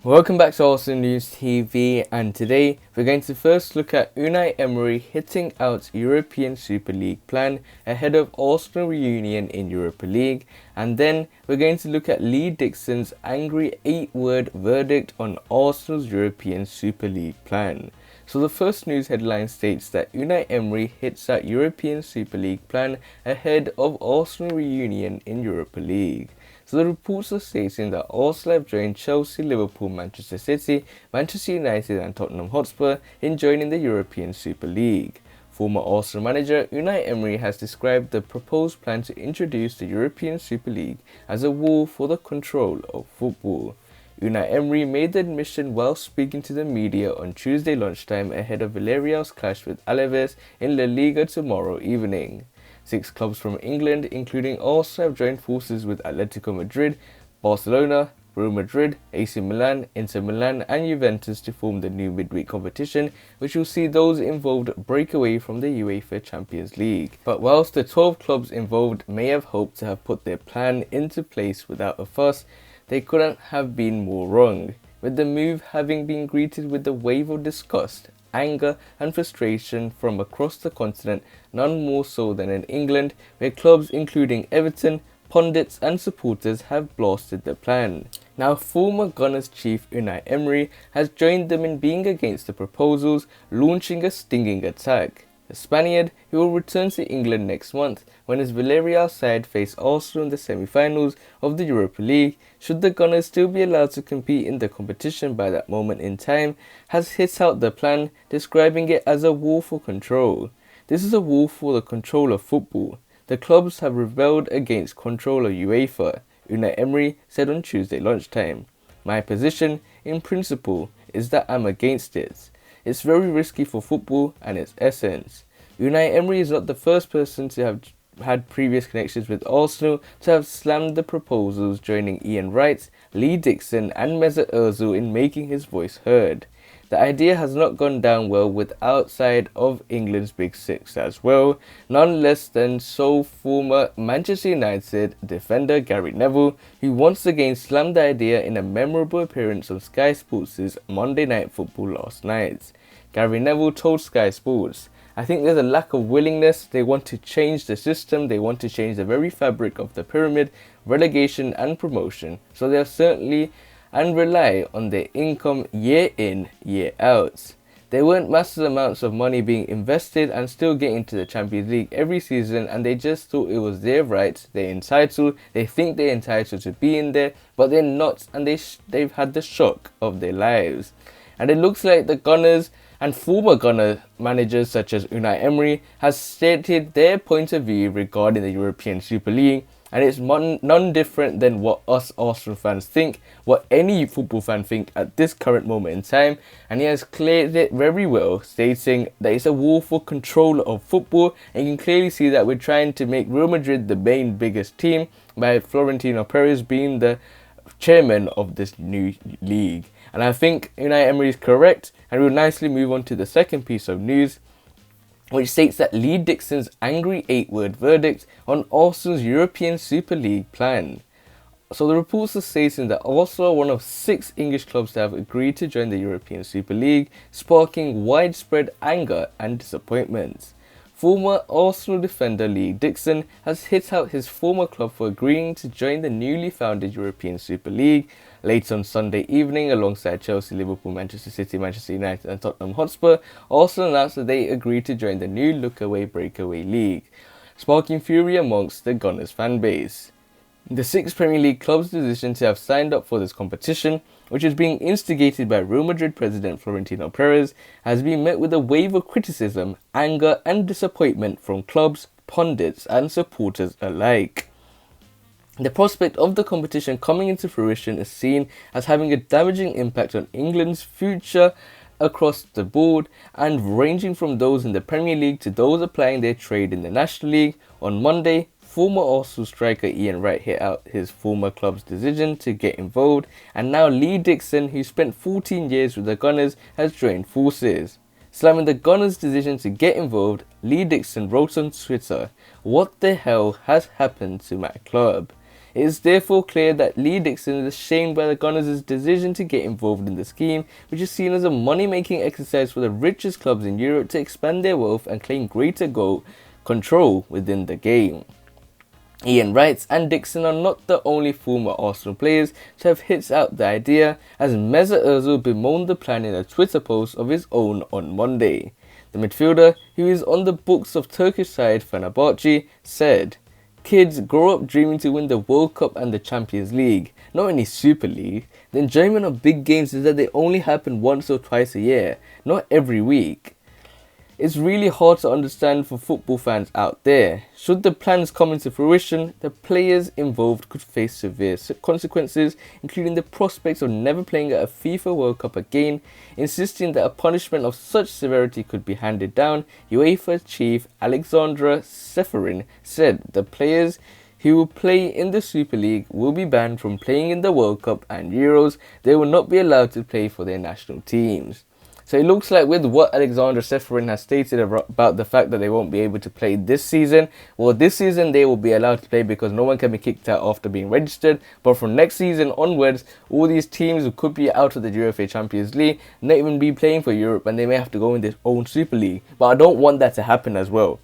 Welcome back to Arsenal News TV, and today we're going to first look at Unai Emery hitting out European Super League plan ahead of Arsenal reunion in Europa League, and then we're going to look at Lee Dixon's angry 8-word verdict on Arsenal's European Super League plan. So the first news headline states that Unai Emery hits out European Super League plan ahead of Arsenal reunion in Europa League. So the reports are stating that Arsenal have joined Chelsea, Liverpool, Manchester City, Manchester United and Tottenham Hotspur in joining the European Super League. Former Arsenal manager Unai Emery has described the proposed plan to introduce the European Super League as a war for the control of football. Unai Emery made the admission while speaking to the media on Tuesday lunchtime ahead of Villarreal's clash with Alaves in La Liga tomorrow evening. 6 clubs from England, including Arsenal, have joined forces with Atletico Madrid, Barcelona, Real Madrid, AC Milan, Inter Milan and Juventus to form the new midweek competition, which will see those involved break away from the UEFA Champions League. But whilst the 12 clubs involved may have hoped to have put their plan into place without a fuss, they couldn't have been more wrong, with the move having been greeted with a wave of disgust, anger and frustration from across the continent, none more so than in England, where clubs including Everton, pundits and supporters have blasted the plan. Now, former Gunners chief Unai Emery has joined them in being against the proposals, launching a stinging attack. The Spaniard, who will return to England next month when his Villarreal side face Arsenal in the semi-finals of the Europa League, should the Gunners still be allowed to compete in the competition by that moment in time, has hit out the plan, describing it as a war for control. This is a war for the control of football. The clubs have rebelled against control of UEFA, Unai Emery said on Tuesday lunchtime. My position, in principle, is that I'm against it. It's very risky for football and its essence. Unai Emery is not the first person to have had previous connections with Arsenal to have slammed the proposals, joining Ian Wright, Lee Dixon and Mesut Ozil in making his voice heard. The idea has not gone down well with outside of England's Big Six as well, none less than former Manchester United defender Gary Neville, who once again slammed the idea in a memorable appearance on Sky Sports' Monday Night Football last night. Gary Neville told Sky Sports, "I think there's a lack of willingness. They want to change the system, they want to change the very fabric of the pyramid, relegation and promotion, so they are certainly and rely on their income year in, year out. There weren't massive amounts of money being invested and still getting to the Champions League every season, and they just thought it was their right, they're entitled, they think they're entitled to be in there, but they're not, and they've had the shock of their lives." And it looks like the Gunners and former Gunner managers such as Unai Emery has stated their point of view regarding the European Super League, and it's none different than what us Arsenal fans think, what any football fan think at this current moment in time, and he has cleared it very well, stating that it's a war for control of football, and you can clearly see that we're trying to make Real Madrid the main biggest team by Florentino Perez being the chairman of this new league. And I think Unai Emery is correct, and we'll nicely move on to the second piece of news, which states that Lee Dixon's angry 8-word verdict on Arsenal's European Super League plan. So the reports are stating that Arsenal are one of 6 English clubs that have agreed to join the European Super League, sparking widespread anger and disappointment. Former Arsenal defender Lee Dixon has hit out his former club for agreeing to join the newly founded European Super League. Late on Sunday evening, alongside Chelsea, Liverpool, Manchester City, Manchester United and Tottenham Hotspur, Arsenal announced that they agreed to join the new look-away breakaway league, sparking fury amongst the Gunners fan base. The 6 Premier League clubs' decision to have signed up for this competition, which is being instigated by Real Madrid president Florentino Perez, has been met with a wave of criticism, anger and disappointment from clubs, pundits and supporters alike. The prospect of the competition coming into fruition is seen as having a damaging impact on England's future across the board, and ranging from those in the Premier League to those applying their trade in the National League. On Monday, former Arsenal striker Ian Wright hit out his former club's decision to get involved, and now Lee Dixon, who spent 14 years with the Gunners, has joined forces. Slamming the Gunners' decision to get involved, Lee Dixon wrote on Twitter, "What the hell has happened to my club? It is therefore clear that Lee Dixon is ashamed by the Gunners' decision to get involved in the scheme, which is seen as a money-making exercise for the richest clubs in Europe to expand their wealth and claim greater goal control within the game. Ian writes, and Dixon are not the only former Arsenal players to have hits out the idea, as Mesut Ozil bemoaned the plan in a Twitter post of his own on Monday. The midfielder, who is on the books of Turkish side Fenerbahce, said, "Kids grow up dreaming to win the World Cup and the Champions League, not any Super League. The enjoyment of big games is that they only happen once or twice a year, not every week." It's really hard to understand for football fans out there. Should the plans come into fruition, the players involved could face severe consequences, including the prospect of never playing at a FIFA World Cup again. Insisting that a punishment of such severity could be handed down, UEFA chief Alexandra Seferin said the players who will play in the Super League will be banned from playing in the World Cup and Euros. They will not be allowed to play for their national teams. So it looks like with what Alexandra Seferin has stated about the fact that they won't be able to play this season, well, this season they will be allowed to play because no one can be kicked out after being registered. But from next season onwards, all these teams could be out of the UEFA Champions League, not even be playing for Europe, and they may have to go in their own Super League. But I don't want that to happen as well,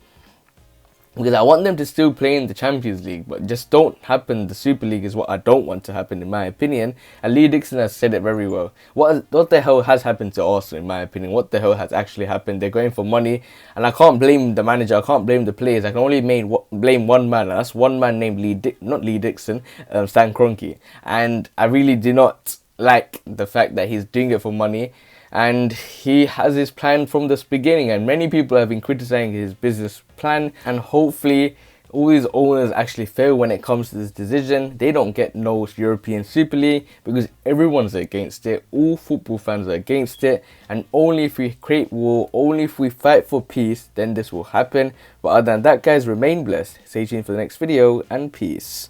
because I want them to still play in the Champions League, but just don't happen. The Super League is what I don't want to happen, in my opinion. And Lee Dixon has said it very well. What the hell has happened to Arsenal, in my opinion? What the hell has actually happened? They're going for money, and I can't blame the manager. I can't blame the players. I can only blame one man, and that's one man named not Lee Dixon, Stan Kroenke. And I really do not like the fact that he's doing it for money. And he has his plan from the beginning, and many people have been criticizing his business plan, and hopefully all these owners actually fail when it comes to this decision. They don't get no European Super League because everyone's against it. All football fans are against it, and only if we create war, only if we fight for peace, then this will happen. But other than that, guys, remain blessed. Stay tuned for the next video, and peace.